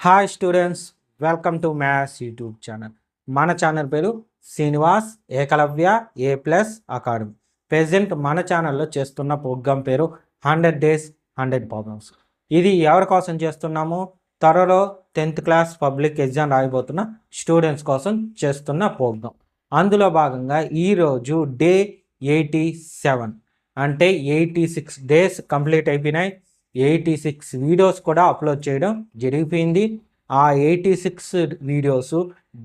Hi students, welcome to maths YouTube channel. మన channel పేరు Srinivas Ekalavya A+ academy. Present మన ఛానల్లో చేస్తున్న ప్రోగ్రామ్ పేరు 100 Days 100 Problems. ఇది ఎవరి కోసం చేస్తున్నాము? త్వరలో 10th క్లాస్ పబ్లిక్ ఎగ్జామ్ రాయబోతున్న స్టూడెంట్స్ కోసం చేస్తున్న ప్రోగ్రామ్. అందులో భాగంగా ఈరోజు డే 87 అంటే 86 డేస్ కంప్లీట్ అయిపోయినాయి. 86 వీడియోస్ కూడా అప్లోడ్ చేయడం జరిగిపోయింది. ఆ 86 వీడియోస్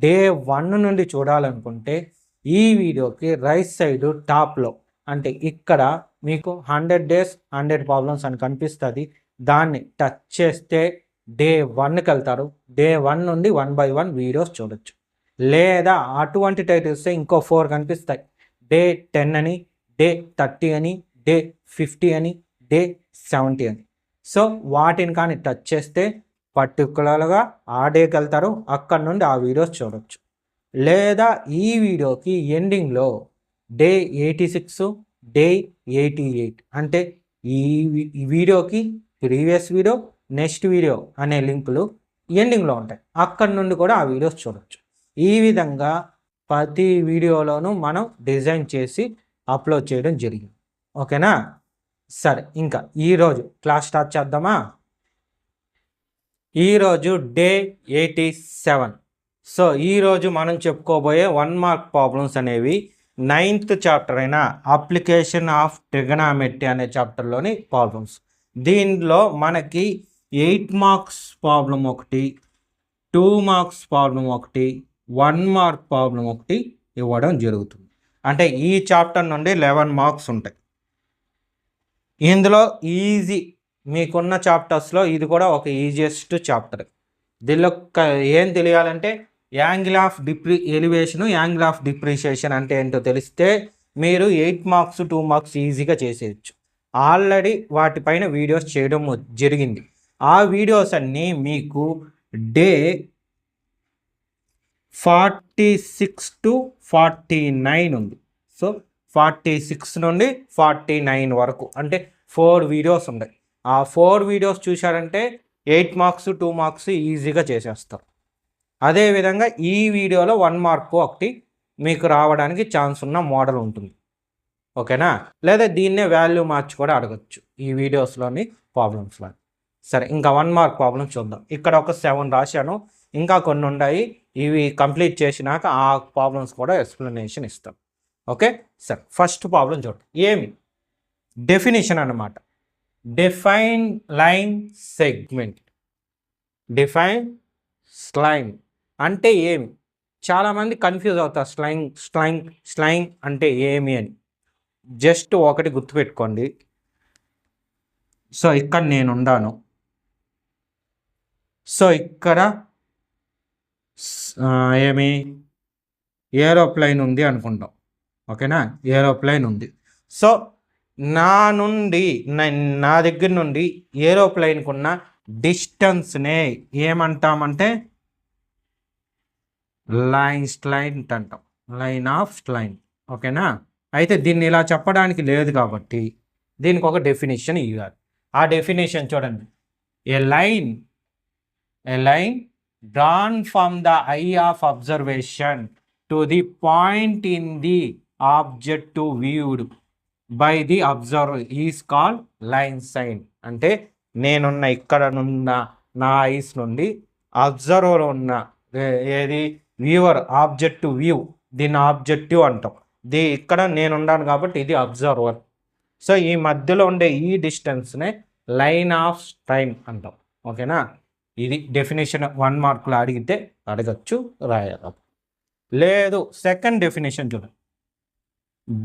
డే 1 నుండి చూడాలనుకుంటే ఈ వీడియోకి రైట్ సైడ్ టాప్లో అంటే ఇక్కడ మీకు 100 Days 100 Problems అని కనిపిస్తుంది. దాన్ని టచ్ చేస్తే డే 1కి వెళ్తారు. డే 1 నుండి 1 by 1 వీడియోస్ చూడొచ్చు. లేదా అటువంటి టైటిల్స్ ఇంకో 4 కనిపిస్తాయి. డే 10 అని, డే 30 అని, డే 50 అని, డే 70 అని. సో వాటిని కానీ టచ్ చేస్తే పర్టికులర్గా ఆ డేకి వెళ్తారు. అక్కడ నుండి ఆ వీడియోస్ చూడవచ్చు. లేదా ఈ వీడియోకి ఎండింగ్లో డే 86, డే 88 అంటే ఈ వీడియోకి ప్రీవియస్ వీడియో, నెక్స్ట్ వీడియో అనే లింకులు ఎండింగ్లో ఉంటాయి. అక్కడ నుండి కూడా ఆ వీడియోస్ చూడవచ్చు. ఈ విధంగా ప్రతి వీడియోలోనూ మనం డిజైన్ చేసి అప్లోడ్ చేయడం జరిగింది. ఓకేనా? సరే, ఇంకా ఈరోజు క్లాస్ స్టార్ట్ చేద్దామా? ఈరోజు డే 87. సో ఈరోజు మనం చెప్పుకోబోయే 1 మార్క్ ప్రాబ్లమ్స్ అనేవి 9th చాప్టర్ అయిన అప్లికేషన్ ఆఫ్ ట్రిగనామెట్రీ అనే చాప్టర్లోని ప్రాబ్లమ్స్. దీనిలో మనకి 8 మార్క్స్ ప్రాబ్లం ఒకటి, 2 మార్క్స్ ప్రాబ్లం ఒకటి, 1 మార్క్ ప్రాబ్లం ఒకటి ఇవ్వడం జరుగుతుంది. అంటే ఈ చాప్టర్ నుండి 11 మార్క్స్ ఉంటాయి. ఇందులో ఈజీ మీకున్న చాప్టర్స్లో ఇది కూడా ఒక ఈజియెస్ట్ చాప్టర్. దీనిలో ఏం తెలియాలంటే angle of elevation, angle of depreciation అంటే ఏంటో తెలిస్తే మీరు 8 మార్క్స్ 2 మార్క్స్ ఈజీగా చేసేయచ్చు. ఆల్రెడీ వాటిపైన వీడియోస్ చేయడం జరిగింది. ఆ వీడియోస్ అన్నీ మీకు డే 46 to 49 ఉంది. సో 46 నుండి 49 వరకు అంటే 4 వీడియోస్ ఉన్నాయి. ఆ 4 వీడియోస్ చూశారంటే 8 మార్క్స్ 2 మార్క్స్ ఈజీగా చేసేస్తారు. అదేవిధంగా ఈ వీడియోలో 1 మార్క్ ఒకటి మీకు రావడానికి ఛాన్స్ ఉన్న మోడల్ ఉంటుంది. ఓకేనా? లేదా దీన్నే వాల్యూ మార్చి కూడా అడగచ్చు ఈ వీడియోస్లోని ప్రాబ్లమ్స్లో. సరే, ఇంకా 1 మార్క్ ప్రాబ్లమ్స్ చూద్దాం. ఇక్కడ ఒక 7 రాశాను, ఇంకా కొన్ని ఉన్నాయి. ఇవి కంప్లీట్ చేసినాక ఆ ప్రాబ్లమ్స్ కూడా ఎక్స్ప్లెనేషన్ ఇస్తాం. ఓకే, సరే. ఫస్ట్ ప్రాబ్లం చూడండి. ఏమి డెఫినేషన్ అన్నమాట. Define line segment. Define slain అంటే ఏమి? చాలామంది కన్ఫ్యూజ్ అవుతారు. స్లైన్ అంటే ఏమి అని. జస్ట్ ఒకటి గుర్తుపెట్టుకోండి. సో ఇక్కడ నేను ఉండాను. సో ఇక్కడ ఏమి ఏరోప్లైన్ ఉంది అనుకుంటాం. ఓకేనా? ఏరోప్లైన్ ఉంది. సో నా దగ్గర నుండి ఏరోప్లైన్కి ఉన్న డిస్టెన్స్నే ఏమంటామంటే స్లైన్ అంటాం. Line of slain. ఓకేనా? అయితే దీన్ని ఇలా చెప్పడానికి లేదు కాబట్టి దీనికి ఒక డెఫినేషన్ ఇవ్వాలి. ఆ డెఫినేషన్ చూడండి. ఏ line drawn from the eye of observation to the point in the object viewed by the observer is called line sign. అంటే నేనున్న ఇక్కడనున్న నా ఐస్ నుండి అబ్జర్వర్ ఉన్న ఏది వ్యూవర్ ఆబ్జెక్టివ్ వ్యూ, దీన్ని ఆబ్జెక్టివ్ అంటాం. ఇక్కడ నేనున్నాను కాబట్టి ఇది అబ్జర్వర్. సో ఈ మధ్యలో ఉండే ఈ డిస్టెన్స్నే లైన్ ఆఫ్ స్ట్రైన్ అంటాం. ఓకేనా? ఇది డెఫినేషన్ 1 మార్కులు అడిగితే అడగచ్చు, రాయాలి. లేదు, సెకండ్ డెఫినేషన్ చూడండి.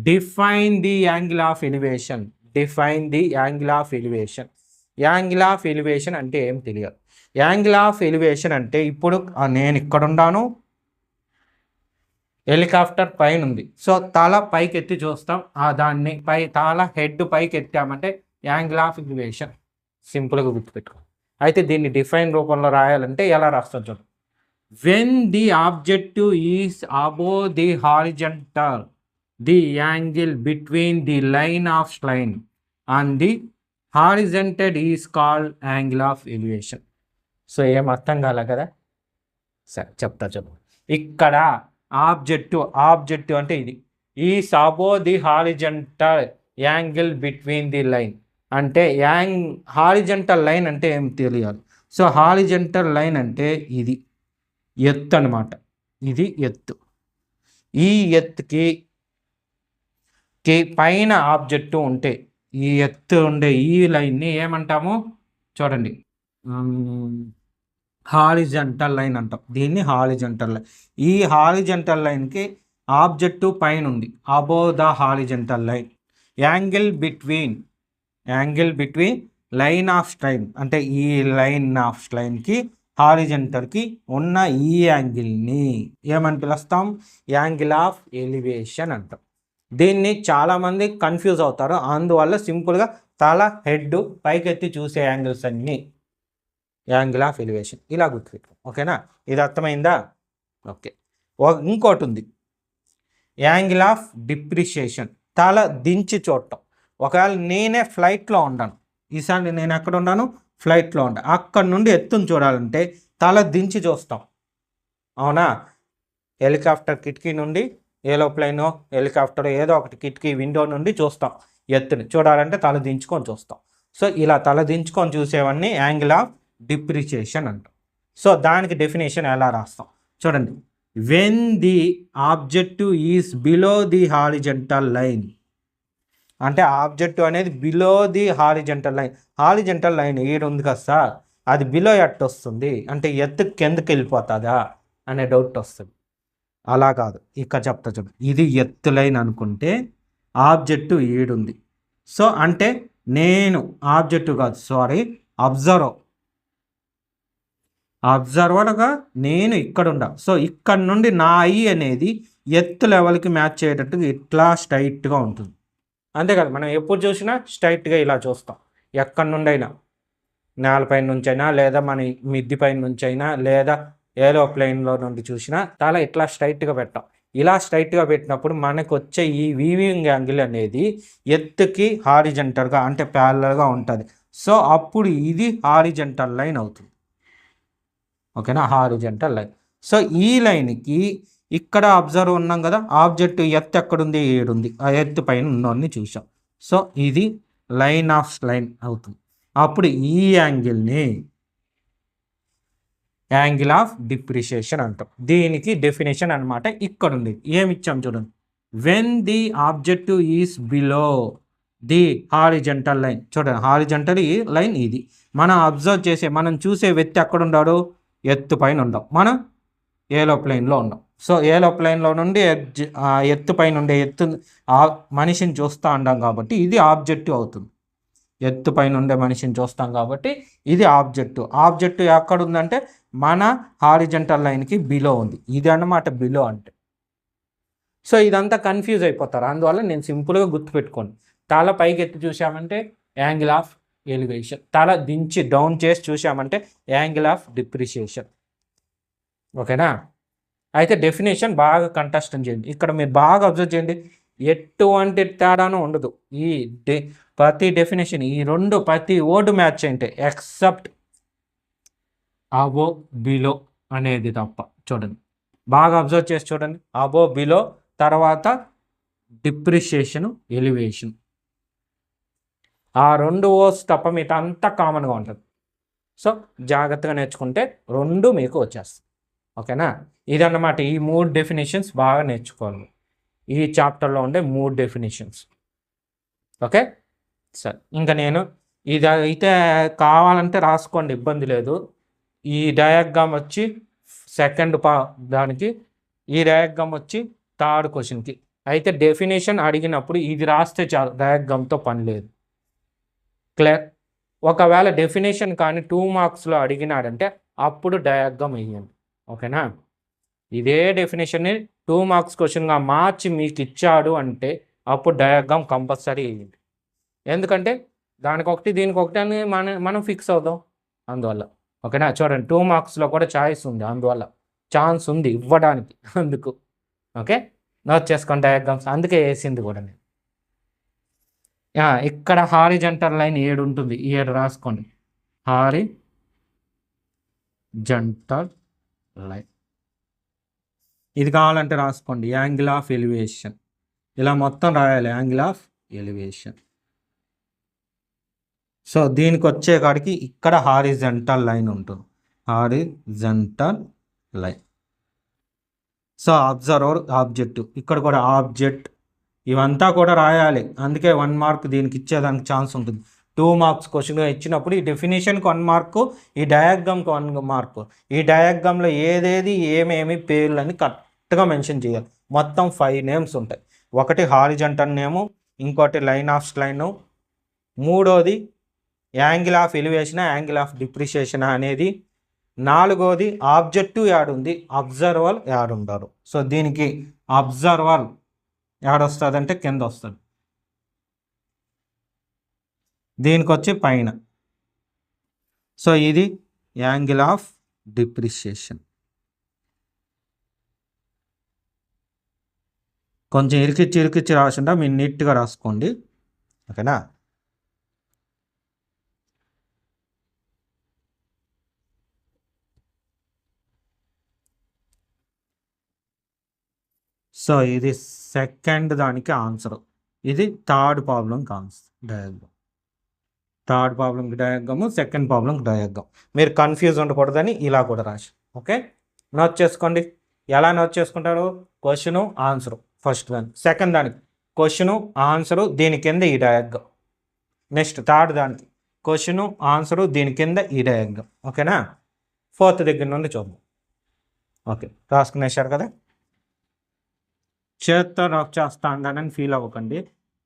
Define the angle of elevation. Define the angle of elevation. Angle of elevation అంటే ఏం తెలియదు. యాంగిల్ ఆఫ్ ఎలివేషన్ అంటే ఇప్పుడు నేను ఇక్కడ ఉన్నాను, హెలికాప్టర్ పైన ఉంది. సో తల పైకి ఎత్తి చూస్తాం. దాన్ని తల హెడ్ పైకి ఎత్తామంటే యాంగిల్ ఆఫ్ ఎలివేషన్. సింపుల్గా గుర్తుపెట్టుకో. అయితే దీన్ని డిఫైన్ రూపంలో రాయాలంటే ఎలా రాస్తాం చూడండి. When the objective is above the horizontal, the angle between the line of slain and the horizontal is called angle of elevation. So ఏం అర్థం కాలే కదా, సరే చెప్పు. ఇక్కడ ఆబ్జెక్టివ్ అంటే ఇది is above the horizontal angle between the line. అంటే హారిజంటల్ లైన్ అంటే ఏం తెలియాలి. సో హారిజంటల్ లైన్ అంటే ఇది ఎత్తు అనమాట. ఇది ఎత్తు. ఈ ఎత్తుకి పైన ఆబ్జెక్టు ఉంటే ఈ ఎత్తు ఉండే ఈ లైన్ని ఏమంటాము చూడండి, హారిజంటల్ లైన్ అంటాం. దీన్ని హారిజంటల్ లైన్. ఈ హారిజంటల్ లైన్కి ఆబ్జెక్టివ్ పైన ఉంది, above the horizontal line. Angle between line of strain అంటే ఈ లైన్ ఆఫ్ స్ట్రైన్కి హారిజంటల్కి ఉన్న ఈ యాంగిల్ని ఏమని పిలుస్తాం, యాంగిల్ ఆఫ్ ఎలివేషన్ అంటాం. దీన్ని చాలామంది కన్ఫ్యూజ్ అవుతారు. అందువల్ల సింపుల్గా తల హెడ్ పైకెత్తి చూసే యాంగిల్స్ అన్నీ యాంగిల్ ఆఫ్ ఎలివేషన్ ఇలా గుర్తుపెట్టు. ఓకేనా, ఇది అర్థమైందా? ఓకే. ఇంకోటి ఉంది, యాంగిల్ ఆఫ్ డిప్రిషియేషన్. తల దించి చూడటం. ఒకవేళ నేనే ఫ్లైట్లో ఉన్నాను, ఈసారి నేను ఎక్కడ ఉన్నాను, ఫ్లైట్లో ఉంటాను. అక్కడ నుండి ఎత్తుని చూడాలంటే తల దించి చూస్తాం, అవునా? హెలికాప్టర్ కిటికీ నుండి, ఏరోప్లైనో హెలికాప్టర్ ఏదో ఒకటి కిటికీ విండో నుండి చూస్తాం. ఎత్తుని చూడాలంటే తల దించుకొని చూస్తాం. సో ఇలా తల దించుకొని చూసేవన్నీ యాంగిల్ ఆఫ్ డిప్రిషియేషన్ అంటాం. సో దానికి డెఫినేషన్ ఎలా రాస్తాం చూడండి. When the objective is below the horizontal line. అంటే ఆబ్జెక్టివ్ అనేది below the horizontal line. Horizontal line ఏడు ఉంది కదా సార్, అది బిలో ఎట్టు వస్తుంది అంటే ఎత్తు కిందకి వెళ్ళిపోతుందా అనే డౌట్ వస్తుంది. అలా కాదు, ఇక్కడ చెప్తా చూడండి. ఇది ఎత్తు లైన్ అనుకుంటే ఆబ్జెక్టివ్ ఏడుంది. సో అంటే నేను ఆబ్జెక్టివ్ కాదు, సారీ, అబ్జర్వర్గా నేను ఇక్కడ ఉండా. సో ఇక్కడ నుండి నా ఐ అనేది ఎత్తు లెవెల్కి మ్యాచ్ అయ్యేటట్టుగా ఇట్లా స్ట్రైట్గా ఉంటుంది. అంతే కదా, మనం ఎప్పుడు చూసినా స్ట్రైట్గా ఇలా చూస్తాం. ఎక్కడి నుండి అయినా, నేలపైన నుంచి అయినా, లేదా మన మిద్ది పైన నుంచి అయినా, లేదా ఏరోప్లేన్లో నుండి చూసినా తల ఇట్లా స్ట్రైట్గా పెట్టాం. ఇలా స్ట్రైట్గా పెట్టినప్పుడు మనకు వచ్చే ఈ వీవింగ్ యాంగిల్ అనేది ఎత్తుకి హారిజంటల్గా అంటే ప్యారలల్గా ఉంటుంది. సో అప్పుడు ఇది హారిజంటల్ లైన్ అవుతుంది. ఓకేనా, హారిజంటల్ లైన్. సో ఈ లైన్కి ఇక్కడ అబ్జర్వ్ ఉన్నాం కదా, ఆబ్జెక్ట్ ఎత్తు ఎక్కడుంది, ఏడుంది. ఆ ఎత్తు పైన ఉన్నోన్ని చూసాం. సో ఇది లైన్ ఆఫ్ లైన్ అవుతుంది. అప్పుడు ఈ యాంగిల్ని యాంగిల్ ఆఫ్ డిప్రిషియేషన్ అంటాం. దీనికి డెఫినేషన్ అనమాట ఇక్కడ ఉంది. ఏమి ఇచ్చాం చూడండి. When the objective is below the horizontal line. చూడండి, హారిజంటల్ లైన్ ఇది. మనం చూసే వ్యక్తి ఎక్కడ ఉన్నాడు, ఎత్తు పైన ఉండం. మనం ఏరోప్లేన్లో ఉన్నాం. సో ఏరోప్లేన్లో నుండి ఎత్తు పైన ఉండే మనిషిని చూస్తూ ఉంటాం కాబట్టి ఇది ఆబ్జెక్టివ్ అవుతుంది. ఎత్తు పైన ఉండే మనిషిని చూస్తాం కాబట్టి ఇది ఆబ్జెక్టివ్ ఎక్కడ ఉందంటే మన హారిజంటల్ లైన్కి బిలో ఉంది. ఇది అన్నమాట బిలో అంటే. సో ఇదంతా కన్ఫ్యూజ్ అయిపోతారు. అందువల్ల నేను సింపుల్గా గుర్తుపెట్టుకోండి. తల పైకి ఎత్తి చూసామంటే యాంగిల్ ఆఫ్ ఎలివేషన్, తల దించి డౌన్ చేసి చూసామంటే యాంగిల్ ఆఫ్ డిప్రిషియేషన్. ఓకేనా, అయితే డెఫినేషన్ బాగా కంటెస్టెంట్ చేయండి. ఇక్కడ మీరు బాగా అబ్జర్వ్ చేయండి, ఎటువంటి తేడాను ఉండదు. ప్రతి డెఫినేషన్ ఈ రెండు ప్రతి వర్డ్ మ్యాచ్ అంటే ఎక్సెప్ట్ అబో బిలో అనేది తప్ప. చూడండి, బాగా అబ్జర్వ్ చేసి చూడండి. అబో బిలో తర్వాత డిప్రిషియేషన్, ఎలివేషన్, ఆ రెండు వర్డ్స్ తప్ప మిగతా అంతా కామన్గా ఉంటుంది. సో జాగ్రత్తగా నేర్చుకుంటే రెండు మీకు వచ్చేస్తాయి. ఓకేనా, ఇదన్నమాట. ఈ మూడు డెఫినేషన్స్ బాగా నేర్చుకోవాలి. ఈ చాప్టర్లో ఉండే మూడు డెఫినేషన్స్. ఓకే, సరే. ఇంకా నేను ఇది అయితే కావాలంటే రాసుకోండి, ఇబ్బంది లేదు. ఈ డయాగ్రామ్ వచ్చి సెకండ్ దానికి, ఈ డయాగ్రామ్ వచ్చి థర్డ్ క్వశ్చన్కి. అయితే డెఫినేషన్ అడిగినప్పుడు ఇది రాస్తే చాలు, డయాగ్రామ్తో పని లేదు. క్లియర్? ఒకవేళ డెఫినేషన్ కానీ 2 మార్క్స్లో అడిగినాడంటే అప్పుడు డయాగ్రామ్ వేయండి. ఓకేనా, ఇదే డెఫినేషన్ని 2 మార్క్స్ క్వశ్చన్గా మార్చి మీకు ఇచ్చాడు అంటే అప్పుడు డయాగ్రామ్ కంపల్సరీ వేయండి. ఎందుకంటే దానికొకటి దీనికొకటి అని మనం ఫిక్స్ అవుదాం. అందువల్ల ఓకేనా, చూడండి 2 మార్క్స్లో కూడా ఛాయిస్ ఉంది, అందువల్ల ఛాన్స్ ఉంది ఇవ్వడానికి. అందుకు ఓకే, నోట్ చేసుకోండి డయాగ్రామ్స్, అందుకే వేసింది కూడా నేను. ఇక్కడ హారిజంటల్ లైన్ 7 ఉంటుంది, 7 రాసుకోండి. Horizontal line. ఇది కావాలంటే రాసుకోండి, యాంగిల్ ఆఫ్ ఎలివేషన్. ఇలా మొత్తం రాయాలి, యాంగిల్ ఆఫ్ ఎలివేషన్. సో దీనికి వచ్చే కాడికి ఇక్కడ హారిజంటల్ లైన్ ఉంటుంది, horizontal line. So observer, objective, ఇక్కడ కూడా ఆబ్జెక్ట్, ఇవంతా కూడా రాయాలి. అందుకే 1 మార్క్ దీనికి ఇచ్చేదానికి ఛాన్స్ ఉంటుంది. 2 మార్క్స్ క్వశ్చన్ ఇచ్చినప్పుడు ఈ డెఫినేషన్కి 1 మార్కు, ఈ డయాగ్రామ్కి 1 మార్కు. ఈ డయాగ్రామ్లో ఏదేది ఏమేమి పేర్లని కరెక్ట్గా మెన్షన్ చేయాలి. మొత్తం 5 నేమ్స్ ఉంటాయి. ఒకటి హారిజంటల్ నేము, ఇంకోటి లైన్ ఆఫ్ లైను, మూడోది angle of elevation, angle of depreciation అనేది, నాలుగోది ఆబ్జెక్టివ్ యాడ్ ఉంది, అబ్జర్వర్ యాడ్ ఉంటారు. సో దీనికి అబ్జర్వర్ యాడ్ వస్తుంది అంటే కింద వస్తుంది, దీనికి వచ్చి పైన. సో ఇది యాంగిల్ ఆఫ్ డిప్రిషియేషన్. కొంచెం ఇరికిచ్చి రాసిండా, మీరు నీట్గా రాసుకోండి, ఓకేనా. సో ఇది సెకండ్ దానికి ఆన్సర్. ఇది థర్డ్ ప్రాబ్లంకి ఆన్సర్ డయాగ్రామ్. థర్డ్ ప్రాబ్లంకి డయాగ్రాము, సెకండ్ ప్రాబ్లంకి డయాగ్రామ్. మీరు కన్ఫ్యూజ్ ఉండకూడదని ఇలా కూడా రాసి, ఓకే. నోట్ చేసుకోండి. ఎలా నోట్ చేసుకుంటారు? క్వశ్చను, ఆన్సరు ఫస్ట్ దానికి, సెకండ్ దానికి క్వశ్చను, ఆన్సరు, దీని కింద ఈ డయాగ్రామ్. నెక్స్ట్ థర్డ్ దానికి క్వశ్చను, ఆన్సరు, దీని కింద ఈ డయాగ్రామ్, ఓకేనా. ఫోర్త్ దగ్గర నుండి చూద్దాం. ఓకే, రాసుకునేసారు కదా. చేత్తో రఫ్ చేస్తా అని ఫీల్ అవ్వకండి,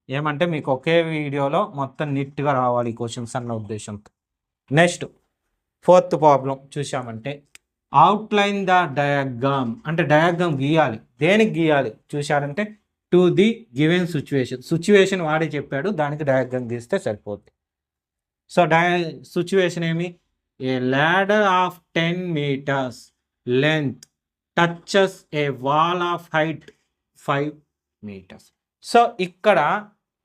ఏమంటే మీకు ఒకే వీడియోలో మొత్తం నీట్గా రావాలి క్వశ్చన్స్ అన్న ఉద్దేశంతో. నెక్స్ట్ ఫోర్త్ ప్రాబ్లం చూసామంటే, అవుట్లైన్ ద డయాగ్రామ్ అంటే డయాగ్రామ్ గీయాలి. దేనికి గీయాలి చూశారంటే, టు ది గివెన్ సిచ్యువేషన్ వాడే చెప్పాడు, దానికి డయాగ్రామ్ గీస్తే సరిపోద్ది. సో సిచ్యువేషన్ ఏమి? A ladder of 10 meters length touches a wall of height 5 meters. So ఇక్కడ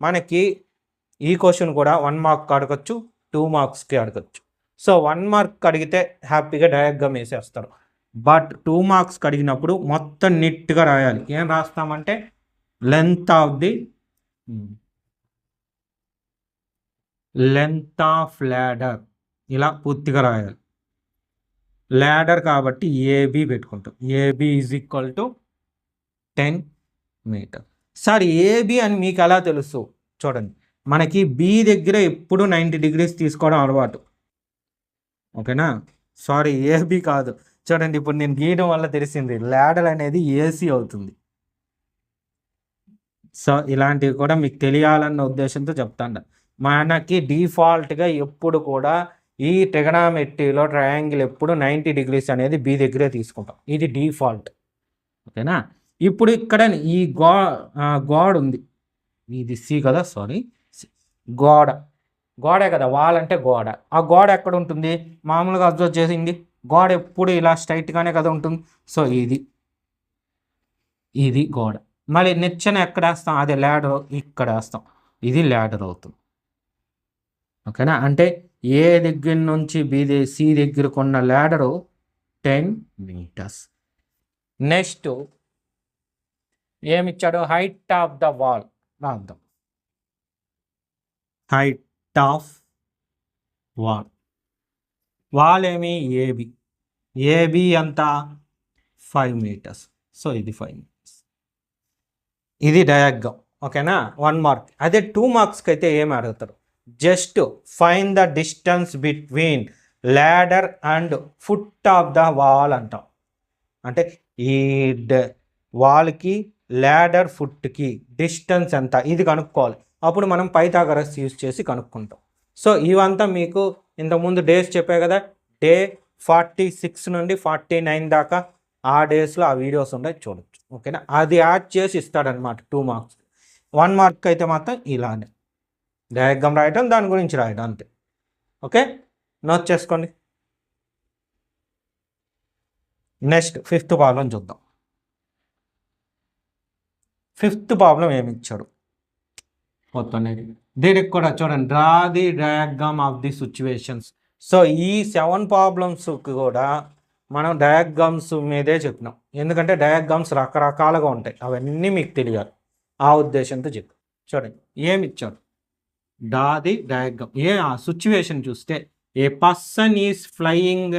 మనకి ఈ క్వశ్చన్ కూడా 1 మార్క్ అడగచ్చు, 2 మార్క్స్కి అడగచ్చు. సో 1 మార్క్ అడిగితే హ్యాపీగా డయాగ్రామ్ వేసేస్తారు. బట్ 2 మార్క్స్కి అడిగినప్పుడు మొత్తం నీట్గా రాయాలి. ఏం రాస్తామంటే, లెంత్ ఆఫ్ ల్యాడర్ ఇలా పూర్తిగా రాయాలి. ల్యాడర్ కాబట్టి ఏబి పెట్టుకుంటాం. AB is equal to 10 meters. Sir AB అని మీకు ఎలా తెలుసు? చూడండి, మనకి బి దగ్గర ఎప్పుడు 90 degrees తీసుకోవడం అలవాటు, ఓకేనా. సారీ, ఏబి కాదు. చూడండి, ఇప్పుడు నేను గీయడం వల్ల తెలిసింది ల్యాడర్ అనేది ఏసీ అవుతుంది. సో ఇలాంటివి కూడా మీకు తెలియాలన్న ఉద్దేశంతో చెప్తాను. మనకి డిఫాల్ట్గా ఎప్పుడు కూడా ఈ ట్రిగనామెట్రీలో ట్రయాంగిల్ ఎప్పుడు 90 degrees అనేది బి దగ్గరే తీసుకుంటాం, ఇది డిఫాల్ట్, ఓకేనా. ఇప్పుడు ఇక్కడ ఈ గోడ ఉంది, ఇది సి కదా, సారీ గోడే కదా, వాల్ అంటే గోడ. ఆ గోడ ఎక్కడ ఉంటుంది? మామూలుగా అబ్జర్వ్ చేసింది, గోడ ఎప్పుడు ఇలా స్ట్రైట్గానే కదా ఉంటుంది. సో ఇది గోడ. మళ్ళీ నిచ్చెన ఎక్కడ వేస్తాం? అదే ల్యాడర్, ఇక్కడ వేస్తాం, ఇది ల్యాడర్ అవుతుంది, ఓకేనా. అంటే ఏ దగ్గర నుంచి సి దగ్గరకు ఉన్న ల్యాడరు 10 meters. నెక్స్ట్ ఏమిచ్చాడు? హైట్ ఆఫ్ ద వాల్ రాద్దాం. హైట్ ఆఫ్ వాల్ ఏమి? ఏబి ఎంత? 5 meters. సో ఇది 5 meters. ఇది డయాగ్రామ్, ఓకేనా. 1 మార్క్. అదే 2 మార్క్స్కి అయితే ఏమి అడుగుతారు? Just find the distance between ladder and foot of the wall అంటాం. అంటే ఈ వాల్కి ల్యాడర్ ఫుట్కి డిస్టెన్స్ ఎంత, ఇది కనుక్కోవాలి. అప్పుడు మనం పైథాగరస్ యూజ్ చేసి కనుక్కుంటాం. సో ఇవంతా మీకు ఇంతకుముందు డేస్ చెప్పే కదా, డే 46 నుండి 49 దాకా ఆ డేస్లో ఆ వీడియోస్ ఉన్నాయి, చూడొచ్చు, ఓకేనా. అది యాడ్ చేసి ఇస్తాడనమాట 2 మార్క్స్. 1 మార్క్ అయితే మాత్రం ఇలానే డయాగ్రామ్ రాయటం, దాని గురించి రాయడం, అంతే, ఓకే. నోట్ చేసుకోండి. నెక్స్ట్ 5th ప్రాబ్లం చూద్దాం. 5th ప్రాబ్లం ఏమి ఇచ్చాడు మొత్తం? దీనికి కూడా చూడండి, draw the diagram of the situations. So ఈ 7 ప్రాబ్లమ్స్కి కూడా మనం డయాగ్రామ్స్ మీదే చెప్పినాం, ఎందుకంటే డయాగ్రామ్స్ రకరకాలుగా ఉంటాయి, అవన్నీ మీకు తెలియాలి, ఆ ఉద్దేశంతో చెప్పు. చూడండి ఏమి ఇచ్చాడు, ది డయాగ్రామ్, ఆ సిచ్యువేషన్ చూస్తే a person is flying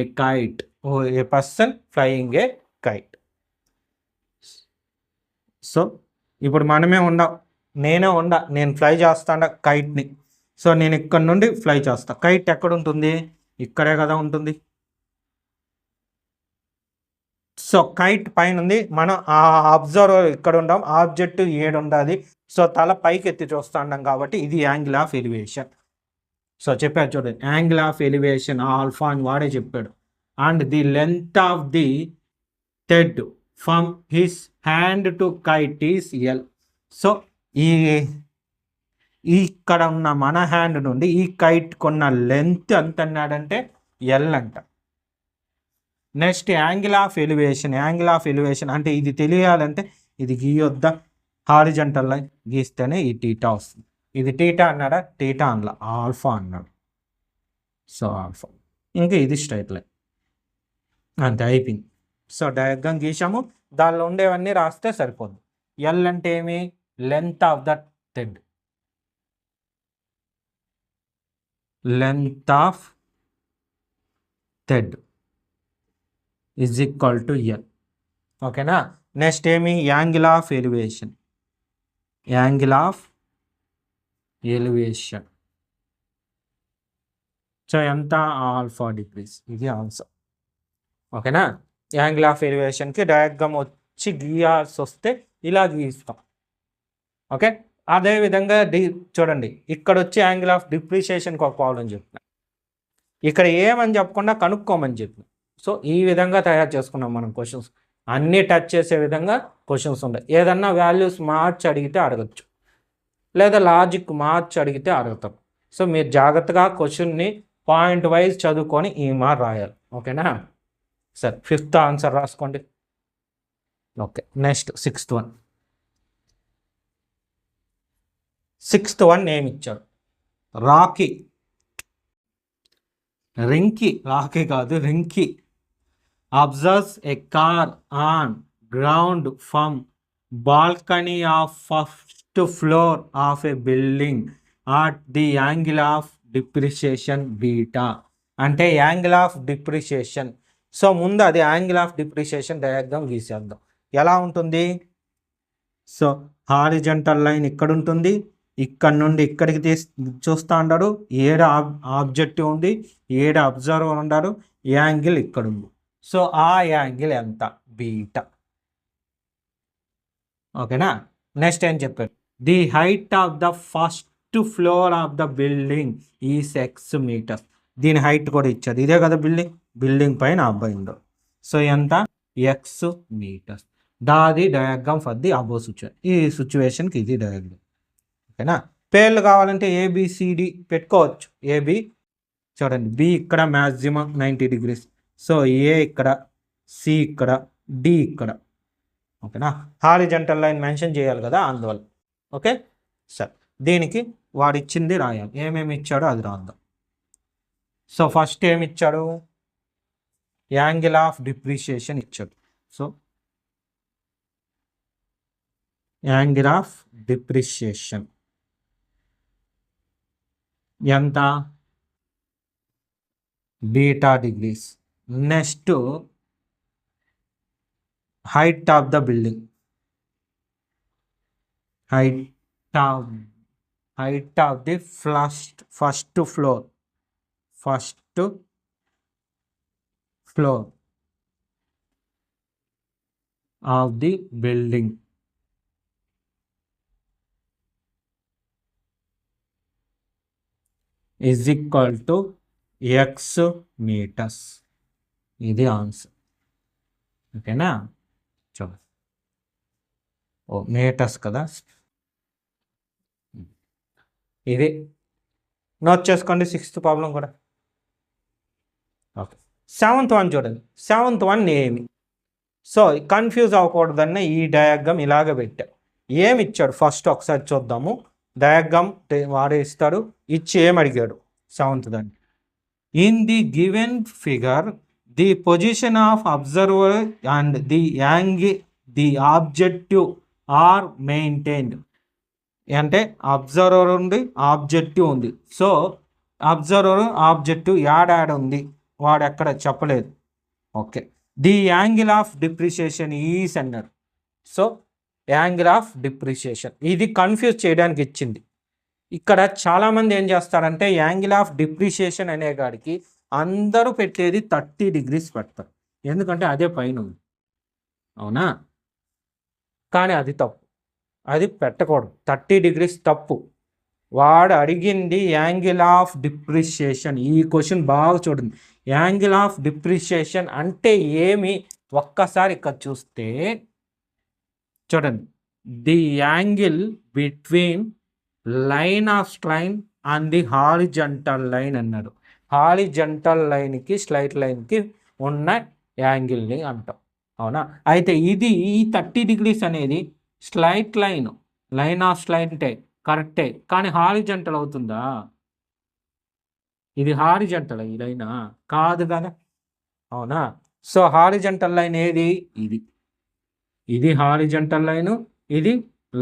a kite, a person flying a kite. So ఇప్పుడు మనమే నేను ఫ్లై చేస్తాను కైట్ని. సో నేను ఇక్కడ నుండి ఫ్లై చేస్తా, కైట్ ఎక్కడ ఉంటుంది, ఇక్కడే కదా ఉంటుంది. సో కైట్ పైన ఉంది, మనం ఆ అబ్జర్వర్ ఇక్కడ ఉండాం, ఆబ్జెక్టివ్ ఏడు ఉండాలి. సో తల పైకి ఎత్తి చూస్తూ ఉంటాం కాబట్టి ఇది యాంగిల్ ఆఫ్ ఎలివేషన్. సో చెప్పాడు చూడండి, యాంగిల్ ఆఫ్ ఎలివేషన్ ఆల్ఫా అని వాడే చెప్పాడు. And the length of the thread from his hand to kite is L. So ఇక్కడ ఉన్న మన హ్యాండ్ నుండి ఈ కైట్ కొన్న లెంత్ ఎంత అన్నాడంటే ఎల్ అంట. నెక్స్ట్ యాంగిల్ ఆఫ్ ఎలివేషన్ అంటే ఇది తెలియాలంటే ఇది గీయొద్దా, హారిజంటల్ లైన్ గీస్తేనే ఈ టీటా వస్తుంది. ఇది టీటా అన్నాడా, టీటా అనలా, ఆల్ఫా అన్నాడు. సో ఆల్ఫా, ఇంకా ఇది స్ట్రైట్ లైన్, అంతే అయిపోయింది. సో డయాగ్రామ్ గీసాము, దానిలో ఉండేవన్నీ రాస్తే సరిపోద్ది. ఎల్ అంటే ఏమి, length of the thread, length of thread is equal to L. ఓకేనా. నెక్స్ట్ ఏమి, యాంగిల్ ఆఫ్ ఎలివేషన్, సో ఎంత, ఆల్ఫా డిగ్రీస్, ఇది ఆన్సర్. ఓకేనా. యాంగిల్ ఆఫ్ ఎలివేషన్కి డయాగ్రామ్ వచ్చి గీయాల్సి వస్తే ఇలా గీస్తాం. ఓకే. అదేవిధంగా చూడండి, ఇక్కడ వచ్చి యాంగిల్ ఆఫ్ డిప్రిషియేషన్కి ఒక ప్రాబ్లం చెప్తున్నా, ఇక్కడ ఏమని చెప్పకుండా కనుక్కోమని చెప్పిన. సో ఈ విధంగా తయారు చేసుకున్నాం మనం క్వశ్చన్స్, అన్నీ టచ్ చేసే విధంగా క్వశ్చన్స్ ఉంటాయి. ఏదన్నా వాల్యూస్ మార్చి అడిగితే అడగచ్చు, లేదా లాజిక్ మార్చి అడిగితే అడుగుతాం. సో మీరు జాగ్రత్తగా క్వశ్చన్ని పాయింట్ వైజ్ చదువుకొని ఈ మార్ రాయాలి. ఓకేనా. సరే, 5th ఆన్సర్ రాసుకోండి. Okay. Next 6th one. 6th one ఏమి ఇచ్చాడు, రాకీ కాదు, Rinki absorbs a car on ground from balcony of first floor of a building at the angle of depreciation beta. అంటే యాంగిల్ ఆఫ్ డిప్రిషియేషన్. సో ముందు అది angle of depreciation diagram గీసేద్దాం. ఎలా ఉంటుంది, so horizontal line ఇక్కడ ఉంటుంది, ఇక్కడ నుండి ఇక్కడికి చూస్తూ ఉంటాడు, 7 ఆబ్జెక్టివ్ ఉంది, 7 అబ్జర్వర్ ఉన్నాడు, యాంగిల్ ఇక్కడ ఉంది. సో ఆ యాంగిల్ ఎంత, బీటా. ఓకేనా. నెక్స్ట్ ఏం చెప్పారు, the height of the first floor of the building is X metres. దీని హైట్ కూడా ఇచ్చారు, ఇదే కదా బిల్డింగ్ పైన అబ్బాయి ఉండవు. సో ఎంత, X metres. The diagram for the above situation. ఈ సిచ్యువేషన్కి ఇది డయాగ్రామ్. ఓకేనా. పేర్లు కావాలంటే ABCD పెట్టుకోవచ్చు. AB చూడండి, B ఇక్కడ మ్యాక్సిమం 90 degrees. సో A ఇక్కడ, C ఇక్కడ, D ఇక్కడ. ఓకేనా. హారిజంటల్ లైన్ మెన్షన్ చేయాలి కదా, అందువల్ల. ఓకే. సరే, దీనికి వాడు ఇచ్చింది రాయాలి, ఏమేమి ఇచ్చాడో అది రాద్దాం. సో ఫస్ట్ ఏమి ఇచ్చాడు, యాంగిల్ ఆఫ్ డిప్రిషియేషన్ ఇచ్చాడు. సో యాంగిల్ ఆఫ్ డిప్రిషియేషన్ ఎంత, beta degrees. Next height of the building, height of the first floor of the building is equal to X meters. ఇది ఆన్సర్. ఓకేనా. చూడండి, మీటర్స్ కదా, ఇది note చేసుకోండి. 6th ప్రాబ్లం కూడా. Okay. 7th one చూడండి, 7th one ఏమి. సో కన్ఫ్యూజ్ అవ్వకూడదన్న ఈ డయాగ్రామ్ ఇలాగ పెట్టా. ఏమి ఇచ్చాడు ఫస్ట్ ఒకసారి చూద్దాము. డయాగ్రామ్ వాడే ఇస్తాడు, ఇచ్చి ఏమి అడిగాడు 7th దాన్ని. In the given figure the position of observer and the objective are maintained. అంటే అబ్జర్వర్ ఉంది, ఆబ్జెక్టివ్ ఉంది. సో అబ్జర్వర్ ఆబ్జెక్టివ్ యాడ్ ఉంది, వాడు ఎక్కడ చెప్పలేదు. Okay, the angle of depreciation is అన్నారు. సో యాంగిల్ ఆఫ్ డిప్రిషియేషన్ ఇది కన్ఫ్యూజ్ చేయడానికి ఇచ్చింది. ఇక్కడ చాలామంది ఏం చేస్తారంటే యాంగిల్ ఆఫ్ డిప్రిషియేషన్ అనే కాడికి అందరూ పెట్టేది 30 degrees పెడతారు, ఎందుకంటే అదే పైన ఉంది, అవునా? కానీ అది తప్పు, అది పెట్టకూడదు. 30 degrees తప్పు. వాడు అడిగింది యాంగిల్ ఆఫ్ డిప్రిషియేషన్. ఈ క్వశ్చన్ బాగా చూడండి. యాంగిల్ ఆఫ్ డిప్రిషియేషన్ అంటే ఏమి ఒక్కసారి ఇక్కడ చూస్తే చూడండి. The angle between line of strain and the horizontal line అన్నాడు. హారిజంటల్ లైన్కి స్ట్రైట్ లైన్కి ఉన్న యాంగిల్ని అంటాం, అవునా? అయితే ఇది ఈ 30 degrees అనేది స్ట్రైట్ లైన్ ఆఫ్ స్ట్రైటే కరెక్టే, కానీ హారిజంటల్ అవుతుందా? ఇది హారిజంటల్ ఈ లైనా కాదు కదా, అవునా? సో హారిజంటల్ లైన్ ఏది? ఇది హారిజంటల్ లైను, ఇది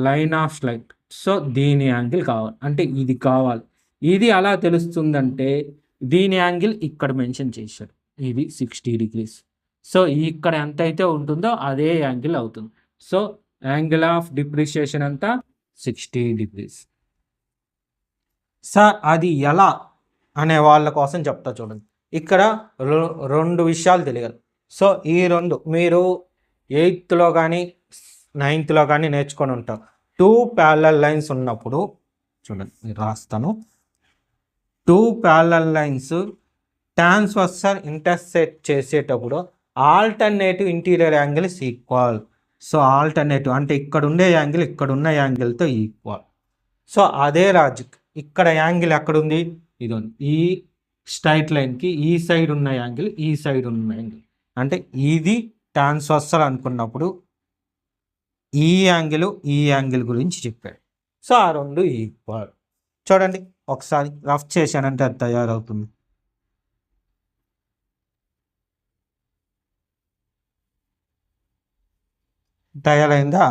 లైన్ ఆఫ్ స్ట్రైట్. సో దీని యాంగిల్ కావాలి అంటే ఇది కావాలి. ఇది అలా తెలుస్తుందంటే దీని యాంగిల్ ఇక్కడ మెన్షన్ చేశాడు, ఇది 60 degrees. సో ఇక్కడ ఎంత అయితే ఉంటుందో అదే యాంగిల్ అవుతుంది. సో యాంగిల్ ఆఫ్ డిప్రిషియేషన్ అంతా 60 degrees. సార్ అది ఎలా అనే వాళ్ళ కోసం చెప్తా చూడండి. ఇక్కడ రెండు విషయాలు తెలియాలి. సో ఈ రెండు మీరు 8th కానీ 9th కానీ నేర్చుకొని ఉంటారు. 2 parallel lines ఉన్నప్పుడు చూడండి రాస్తాను. 2 parallel lines ట్రాన్స్వర్సల్ ఇంటర్సెక్ట్ చేసేటప్పుడు alternative interior angle is equal. So alternative అంటే ఇక్కడ ఉండే యాంగిల్ ఇక్కడ ఉన్న యాంగిల్తో ఈక్వల్. సో అదే లాజిక్ ఇక్కడ యాంగిల్ ఎక్కడుంది? ఇది ఉంది. ఈ స్ట్రైట్ లైన్కి ఈ సైడ్ ఉన్న యాంగిల్ ఈ సైడ్ ఉన్న యాంగిల్ అంటే ఇది ట్రాన్స్వర్సల్ అనుకున్నప్పుడు ఈ యాంగిల్ గురించి చెప్పాడు. సో ఆ రెండు ఈక్వల్. చూడండి ఒకసారి రఫ్ చేశానంటే అది తయారవుతుంది. తయారైందా?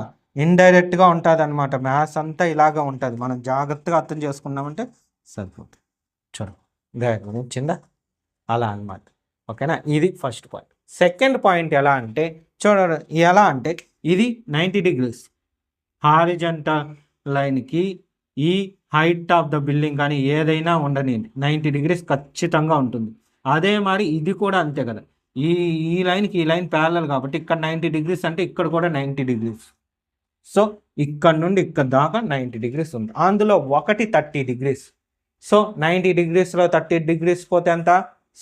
ఇండైరెక్ట్గా ఉంటుంది అనమాట. మ్యాథ్స్ అంతా ఇలాగా ఉంటుంది, మనం జాగ్రత్తగా అర్థం చేసుకున్నామంటే సరిపోతుంది. చూడండి డయాగ్రామ్ వచ్చిందా? అలా అనమాట. ఓకేనా? ఇది ఫస్ట్ పాయింట్. సెకండ్ పాయింట్ ఎలా అంటే చూడండి, ఎలా అంటే ఇది 90 degrees హారిజంటల్ లైన్కి ఈ హైట్ ఆఫ్ ద బిల్డింగ్ కానీ ఏదైనా ఉండని 90 degrees ఖచ్చితంగా ఉంటుంది. అదే మరి ఇది కూడా అంతే కదా, ఈ లైన్కి ఈ లైన్ ప్యారలల్ కాబట్టి ఇక్కడ 90 degrees అంటే ఇక్కడ కూడా 90 degrees. సో ఇక్కడ నుండి ఇక్కడ దాకా 90 degrees ఉంది. అందులో ఒకటి 30 degrees. సో 90 degreesలో 30 degrees పోతే ఎంత?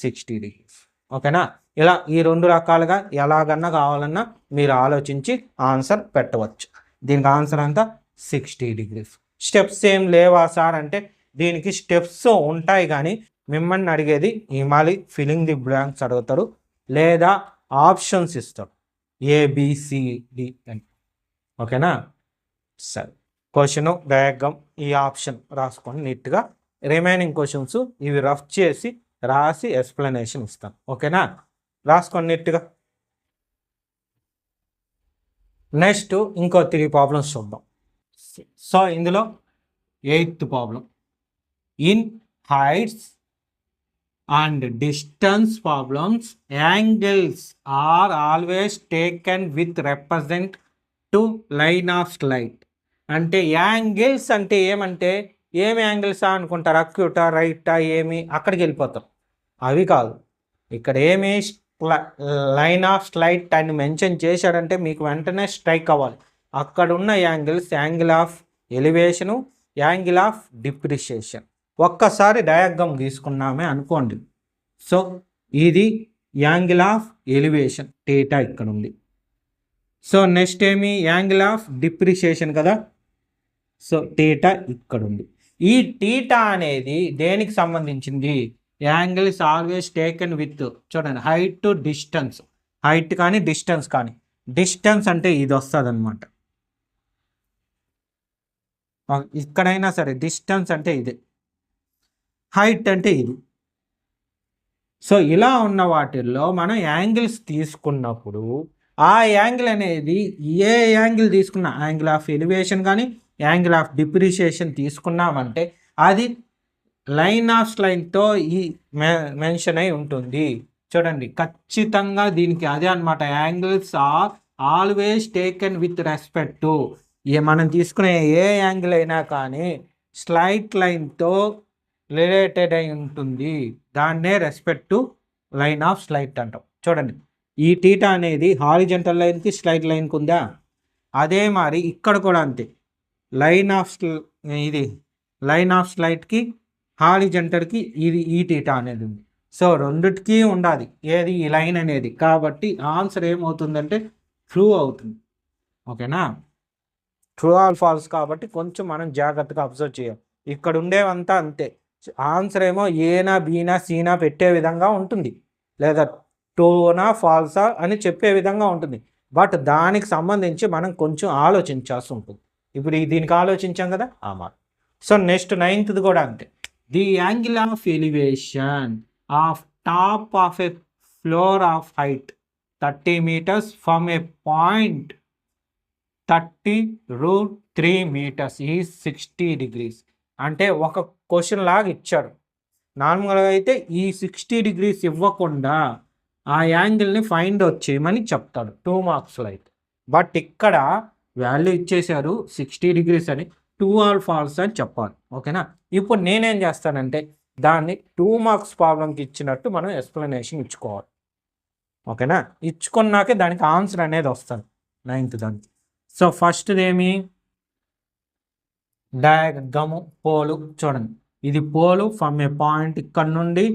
60 degrees. ఓకేనా? ఇలా ఈ రెండు రకాలుగా ఎలాగన్నా కావాలన్నా మీరు ఆలోచించి ఆన్సర్ పెట్టవచ్చు. దీనికి ఆన్సర్ అంతా 60 degrees. స్టెప్స్ ఏం లేవా సార్ అంటే దీనికి స్టెప్స్ ఉంటాయి, కానీ మిమ్మల్ని అడిగేది మళ్ళీ ఫిల్లింగ్ ది బ్లాంక్స్ అడుగుతారు లేదా ఆప్షన్స్ ఇస్తారు ABCD అని. ఓకేనా? సరే, క్వశ్చను డయాగ్రామ్ ఈ ఆప్షన్ రాసుకొని నీట్గా. రిమైనింగ్ క్వశ్చన్స్ ఇవి రఫ్ చేసి రాసి ఎక్స్ప్లెనేషన్ ఇస్తాను. ఓకేనా? రాసుకొని నీట్గా. నెక్స్ట్ ఇంకో 3 ప్రాబ్లమ్స్ చూద్దాం. సో ఇందులో 8th problem. In heights and distance problems, angles are always taken with represent to line of slide. అంటే యాంగిల్స్ అంటే ఏమంటే ఏమి యాంగిల్సా అనుకుంటారు? అక్యూటా, రైటా, ఏమి అక్కడికి వెళ్ళిపోతాం. అవి కాదు, ఇక్కడ ఏమి లైన్ ఆఫ్ స్లైడ్ అని మెన్షన్ చేశాడంటే మీకు వెంటనే స్ట్రైక్ అవ్వాలి. అక్కడ ఉన్న angles angle of elevation, angle of depreciation. ఒక్కసారి డయాగ్రామ్ తీసుకున్నామే అనుకోండి. సో ఇది యాంగిల్ ఆఫ్ ఎలివేషన్ థీటా ఇక్కడ ఉంది. సో నెక్స్ట్ ఏమి? యాంగిల్ ఆఫ్ డిప్రిషియేషన్ కదా. సో థీటా ఇక్కడ ఉంది. ఈ థీటా అనేది దేనికి సంబంధించింది? యాంగిల్స్ ఆల్వేస్ టేకెన్ విత్ చూడండి హైట్ టు డిస్టెన్స్. హైట్ కానీ డిస్టెన్స్ కానీ, డిస్టెన్స్ అంటే ఇది వస్తుంది అనమాట. ఇక్కడైనా సరే డిస్టెన్స్ అంటే ఇది, హైట్ అంటే ఇది. సో ఇలా ఉన్న వాటిల్లో మనం యాంగిల్స్ తీసుకున్నప్పుడు ఆ యాంగిల్ అనేది ఏ యాంగిల్ తీసుకున్నా, యాంగిల్ ఆఫ్ ఎలివేషన్ కానీ యాంగిల్ ఆఫ్ డిప్రిషియేషన్ తీసుకున్నామంటే అది లైన్ ఆఫ్ లైన్తో ఈ మెన్షన్ అయి ఉంటుంది. చూడండి ఖచ్చితంగా దీనికి అదే అనమాట. Angles are always taken with respect to, మనం తీసుకునే ఏ యాంగిల్ అయినా కానీ స్లైట్ లైన్తో రిలేటెడ్ అయి ఉంటుంది. దాన్నే respect to line of slight అంటాం. చూడండి ఈ టీటా అనేది హారిజంటల్ లైన్కి స్లైట్ లైన్కి ఉందా, అదే మరి ఇక్కడ కూడా అంతే. లైన్ ఆఫ్ ఇది లైన్ ఆఫ్ స్లైట్కి హారిజంటల్కి ఇది ఈ టీటా అనేది ఉంది. సో రెండిటికి ఉండాలి ఏది ఈ లైన్ అనేది. కాబట్టి ఆన్సర్ ఏమవుతుందంటే ట్రూ అవుతుంది. ఓకేనా, ట్రూ ఆర్ ఫాల్స్ కాబట్టి కొంచెం మనం జాగ్రత్తగా అబ్జర్వ్ చేయాలి. ఇక్కడ ఉండేవంతా అంతే. ఆన్సర్ ఏమో ఏనా బీనా సీనా పెట్టే విధంగా ఉంటుంది, లేదా ట్రూనా ఫాల్సా అని చెప్పే విధంగా ఉంటుంది. బట్ దానికి సంబంధించి మనం కొంచెం ఆలోచించాల్సి ఉంటుంది. ఇప్పుడు దీనికి ఆలోచించాం కదా ఆ మాట. సో నెక్స్ట్ 9th కూడా అంతే. The angle of elevation of top of A floor of height 30 meters from a point 30√3 meters is 60 degrees. అంటే ఒక క్వశ్చన్ లాగా ఇచ్చాడు. నార్మల్గా అయితే ఈ 60 degrees ఇవ్వకుండా ఆ యాంగిల్ని ఫైండ్ అవుట్ చేయమని చెప్తాడు 2 marksలో అయితే. బట్ ఇక్కడ వాల్యూ ఇచ్చేశారు 60 degrees అని, ట్రూ ఆర్ ఫాల్స్ అని చెప్పాలి. ఓకేనా, ఇప్పుడు నేనేం చేస్తానంటే దాన్ని 2 marks ప్రాబ్లంకి ఇచ్చినట్టు మనం ఎక్స్ప్లెనేషన్ ఇచ్చుకోవాలి. ఓకేనా, ఇచ్చుకున్నాకే దానికి ఆన్సర్ అనేది వస్తుంది 9th దానికి. సో ఫస్ట్ ఏమి డయాగ్రమ్ పోలు. చూడండి ఇది పోలు ఫ్రమ్ ఏ పాయింట్ ఇక్కడ నుండి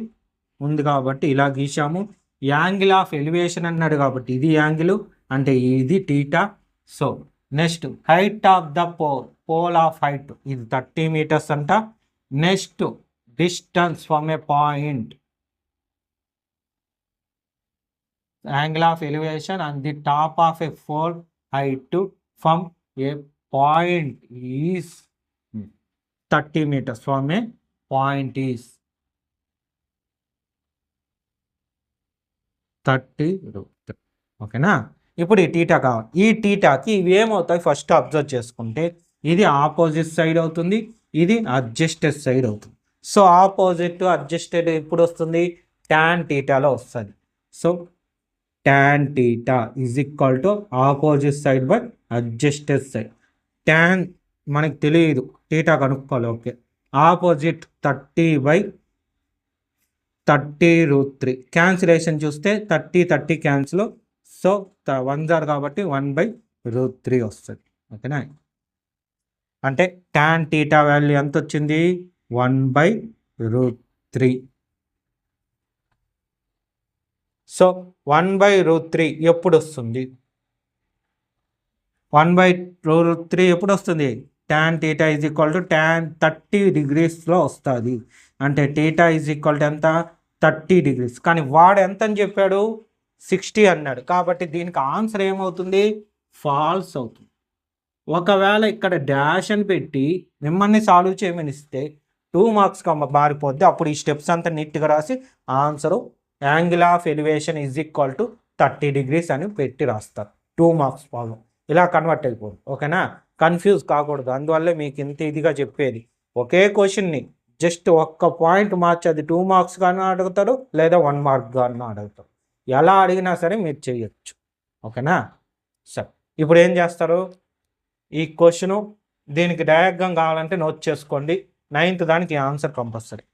ఉంది కాబట్టి ఇలా గీసాము. యాంగిల్ ఆఫ్ ఎలివేషన్ అన్నాడు కాబట్టి ఇది యాంగిల్ అంటే ఇది theta. So next height of the pole of height ఇది 30 meters అంట. Next distance from a point, angle of elevation and the top of a pole height from a point is 30 meters from a point is 30. ఓకేనా, ఇప్పుడు ఈ theta కావాలి. ఈ టీటాకి ఇవి ఏమవుతాయి first observe చేసుకుంటే ఇది ఆపోజిట్ సైడ్ అవుతుంది, ఇది అడ్జస్టెడ్ సైడ్ అవుతుంది. సో ఆపోజిట్ అడ్జస్టెడ్ ఎప్పుడు వస్తుంది, tan టీటాలో వస్తుంది. So tan theta is equal to opposite side by adjusted side. tan మనకి తెలియదు, టీటా కనుక్కోవాలి. ఓకే, ఆపోజిట్ 30/30√3 క్యాన్సిలేషన్ చూస్తే 30 క్యాన్సిల్. సో 1 కాబట్టి 1/√3 వస్తుంది. ఓకేనా, అంటే tan టీటా వాల్యూ ఎంత వచ్చింది 1/√3. సో 1/√3 ఎప్పుడు వస్తుంది, 1/√3 ఎప్పుడు వస్తుంది, tan theta is equal to tan 30 degreesలో వస్తుంది. అంటే టీటా ఈజ్ ఈక్వల్ టు ఎంత 30 degrees. కానీ వాడు ఎంత అని చెప్పాడు 60 అన్నాడు. కాబట్టి దీనికి ఆన్సర్ ఏమవుతుంది ఫాల్స్ అవుతుంది. ఒకవేళ ఇక్కడ డాష్ అని పెట్టి మిమ్మల్ని సాల్వ్ చేయమని ఇస్తే 2 marks మారిపోద్ది. అప్పుడు ఈ స్టెప్స్ అంతా నీట్గా రాసి answer angle of elevation is equal to 30 degrees అని పెట్టి రాస్తారు. 2 marks ప్రాబ్లం ఇలా కన్వర్ట్ అయిపోదు. ఓకేనా, కన్ఫ్యూజ్ కాకూడదు. అందువల్లే మీకు ఇంత ఇదిగా చెప్పేది. ఒకే క్వశ్చన్ని జస్ట్ ఒక్క పాయింట్ మార్చి అది 2 marks గాను అడుగుతారు, లేదా 1 mark గాను అడుగుతారు. ఎలా అడిగినా సరే మీరు చేయొచ్చు. ఓకేనా, సరే ఇప్పుడు ఏం చేస్తారు, ఈ క్వశ్చను దీనికి డయాగ్రామ్ కావాలంటే నోట్ చేసుకోండి. 9th దానికి ఆన్సర్ కంపల్సరీ.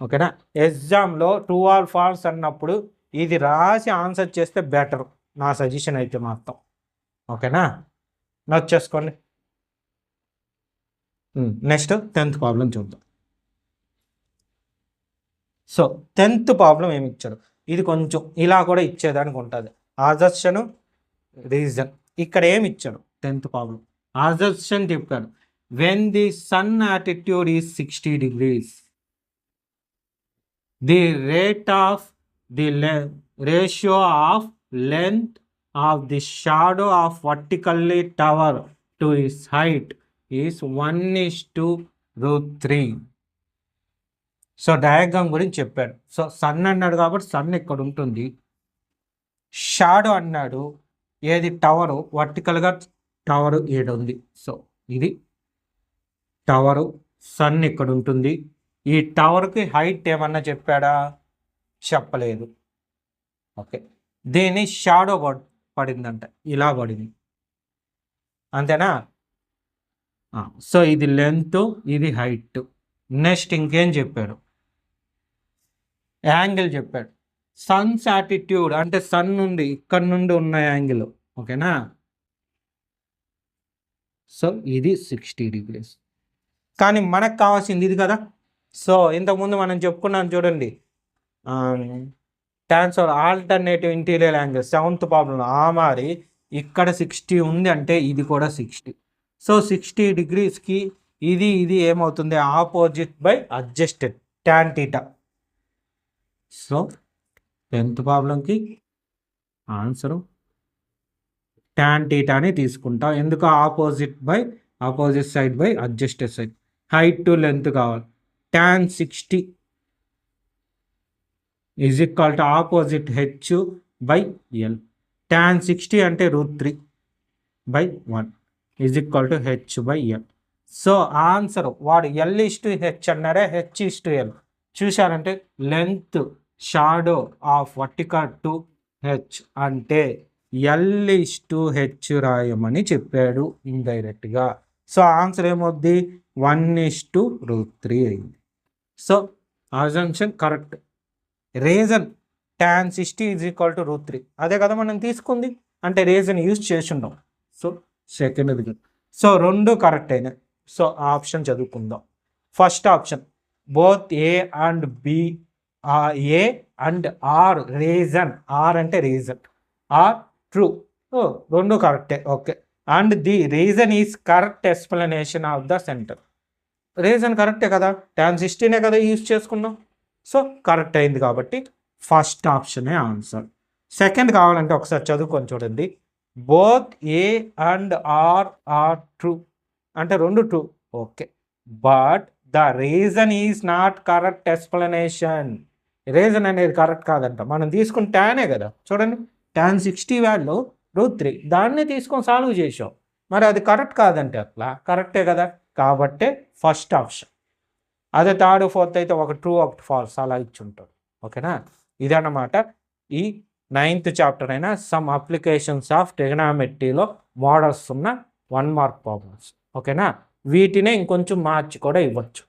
ఓకేనా, ఎగ్జామ్లో ట్రూ ఆర్ ఫాల్స్ అన్నప్పుడు ఇది రాసి ఆన్సర్ చేస్తే బెటర్, నా సజెషన్ అయితే మాత్రం. ఓకేనా, నోట్ చేసుకోండి. నెక్స్ట్ 10th ప్రాబ్లం చూద్దాం. సో 10th ప్రాబ్లం ఏమి ఇచ్చాడు, ఇది కొంచెం ఇలా కూడా ఇచ్చేదానికి ఉంటుంది. అజర్షన్ రీజన్ ఇక్కడ ఏమి ఇచ్చాడు 10th ప్రాబ్లం అజర్షన్ చెప్పాడు. When the sun attitude is 60 degrees, the rate of the ratio of length of the shadow of vertically tower to its height is 1:√3. So diagram గురించి చెప్పాడు. సో సన్ అన్నాడు కాబట్టి sun ఇక్కడ ఉంటుంది. Shadow అన్నాడు, ఏది tower వర్టికల్గా tower ఏడు ఉంది. సో ఇది టవరు, సన్ ఇక్కడ ఉంటుంది. ఈ టవర్కి హైట్ ఏమన్నా చెప్పాడా? చెప్పలేదు. ఓకే, దీని షాడో పడిందంట, ఇలా పడింది, అంతేనా? సో ఇది లెంత్, ఇది హైట్. నెక్స్ట్ ఇంకేం చెప్పాడు? యాంగిల్ చెప్పాడు. సన్స్ యాటిట్యూడ్ అంటే సన్ నుండి ఇక్కడ నుండి ఉన్న యాంగిల్, ఓకేనా? సో ఇది 60 degrees. కానీ మనకు కావాల్సింది ఇది కదా. సో ఇంతకుముందు మనం చెప్పుకున్నాం చూడండి, transfer alternative interior angle 7th ప్రాబ్లంలో. మరి ఇక్కడ 60 ఉంది అంటే ఇది కూడా 60. సో 60 degreesకి ఇది ఏమవుతుంది? Opposite by adjusted tan θ. So 10th ప్రాబ్లంకి ఆన్సరు tan θ అని తీసుకుంటాం. ఎందుకు? Opposite side by adjusted side. Height to length కావాలి. tan 60 is equal to opposite h by l. tan 60 అంటే √3/1 is equal to h by l. So answer వాడు l/h అన్నారే, h/l. చూశారంటే length shadow of vertical to h అంటే l/h రాయమని చెప్పాడు ఇండైరెక్ట్గా. So answer ఏమవుద్ది? 1/√3 అయింది. So assumption correct. Reason tan 60 is equal to √3 అదే కదా మనం తీసుకుంది, అంటే రీజన్ యూజ్ చేసి ఉండం. So second. సో రెండు కరెక్ట్ అయినాయి. సో ఆప్షన్ చదువుకుందాం. First option both A and B, A and R reason, R అంటే రీజన్, ఆర్ ట్రూ. రెండు కరెక్టే. Okay, and the reason is correct explanation of the center. రీజన్ కరెక్టే కదా, tan 60నే కదా యూజ్ చేసుకున్నాం. సో కరెక్ట్ అయింది కాబట్టి ఫస్ట్ ఆప్షనే ఆన్సర్. సెకండ్ కావాలంటే ఒకసారి చదువుకొని చూడండి. Both A and R true అంటే రెండు true. Okay, but the reason is not correct explanation. Reason అనేది కరెక్ట్ కాదంట. మనం తీసుకుని టానే కదా, చూడండి tan 60 వాల్యూ √3, దాన్ని తీసుకొని సాల్వ్ చేసాం. మరి అది కరెక్ట్ కాదంటే అట్లా కరెక్టే కదా, కాబట్టే ఫస్ట్ ఆప్షన్. అదే థర్డ్ ఫోర్త్ అయితే ఒక ట్రూ ఒకటి ఫాల్స్ అలా ఇచ్చి ఉంటాడు. ఓకేనా? ఇదన్నమాట ఈ 9th చాప్టర్ అయిన సమ్ అప్లికేషన్స్ ఆఫ్ ట్రిగనామెట్రీలో మోడల్స్ ఉన్న 1 మార్క్ ప్రాబ్లమ్స్. ఓకేనా? వీటినే ఇంకొంచెం మార్చి కూడా ఇవ్వచ్చు.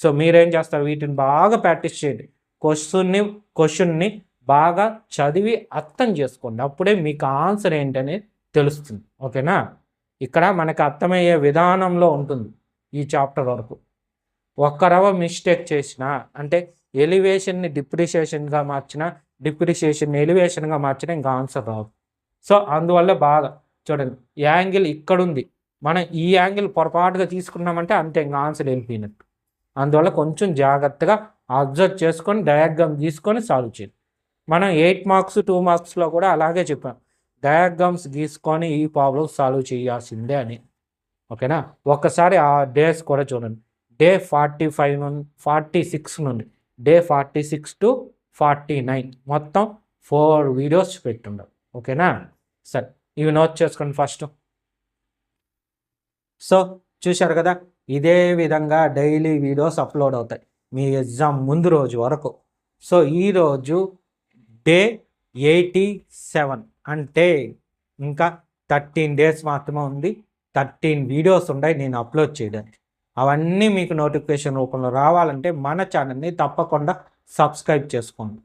సో మీరేం చేస్తారు? వీటిని బాగా ప్రాక్టీస్ చేయండి. క్వశ్చన్ని బాగా చదివి అర్థం చేసుకోండి. అప్పుడే మీకు ఆన్సర్ ఏంటనే తెలుస్తుంది. ఓకేనా? ఇక్కడ మనకు అర్థమయ్యే విధానంలో ఉంటుంది ఈ చాప్టర్ వరకు. ఒక్కరవ మిస్టేక్ చేసిన అంటే ఎలివేషన్ని డిప్రిషియేషన్గా మార్చిన, డిప్రిషియేషన్ ఎలివేషన్గా మార్చిన ఇంకా ఆన్సర్ రాదు. సో అందువల్ల బాగా చూడండి, యాంగిల్ ఇక్కడ ఉంది, మనం ఈ యాంగిల్ పొరపాటుగా తీసుకున్నామంటే అంతే, ఇంకా ఆన్సర్ వెళ్ళిపోయినట్టు. అందువల్ల కొంచెం జాగ్రత్తగా అబ్జర్వ్ చేసుకొని డయాగ్రామ్ తీసుకొని సాల్వ్ చేయండి. మనం 8 మార్క్స్ 2 మార్క్స్లో కూడా అలాగే చెప్పాం, డయాగ్రామ్స్ గీసుకొని ఈ ప్రాబ్లమ్ సాల్వ్ చేయాల్సిందే అని. ఓకేనా? ఒక్కసారి ఆ డేస్ కూడా చూడండి. డే 45 నుండి 46 నుండి డే 46 to 49 మొత్తం 4 వీడియోస్ పెట్టుండవు. ఓకేనా? సరే, ఇవి నోట్ చేసుకోండి ఫస్ట్. సో చూశారు కదా, ఇదే విధంగా డైలీ వీడియోస్ అప్లోడ్ అవుతాయి మీ ఎగ్జామ్ ముందు రోజు వరకు. సో ఈరోజు డే 87 అంటే ఇంకా 13 days మాత్రమే ఉంది. 13 వీడియోస్ ఉన్నాయి నేను అప్లోడ్ చేయడానికి. అవన్నీ మీకు నోటిఫికేషన్ రూపంలో రావాలంటే మన ఛానల్ని తప్పకుండా సబ్స్క్రైబ్ చేసుకోండి.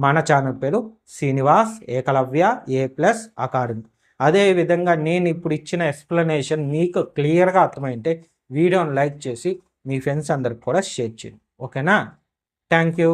మన ఛానల్ పేరు శ్రీనివాస్ ఏకలవ్య A+ అకాడమీ. అదేవిధంగా నేను ఇప్పుడు ఇచ్చిన ఎక్స్ప్లెనేషన్ మీకు క్లియర్గా అర్థమైంటే వీడియోని లైక్ చేసి మీ ఫ్రెండ్స్ అందరికి కూడా షేర్ చేయండి. ఓకేనా? Thank you.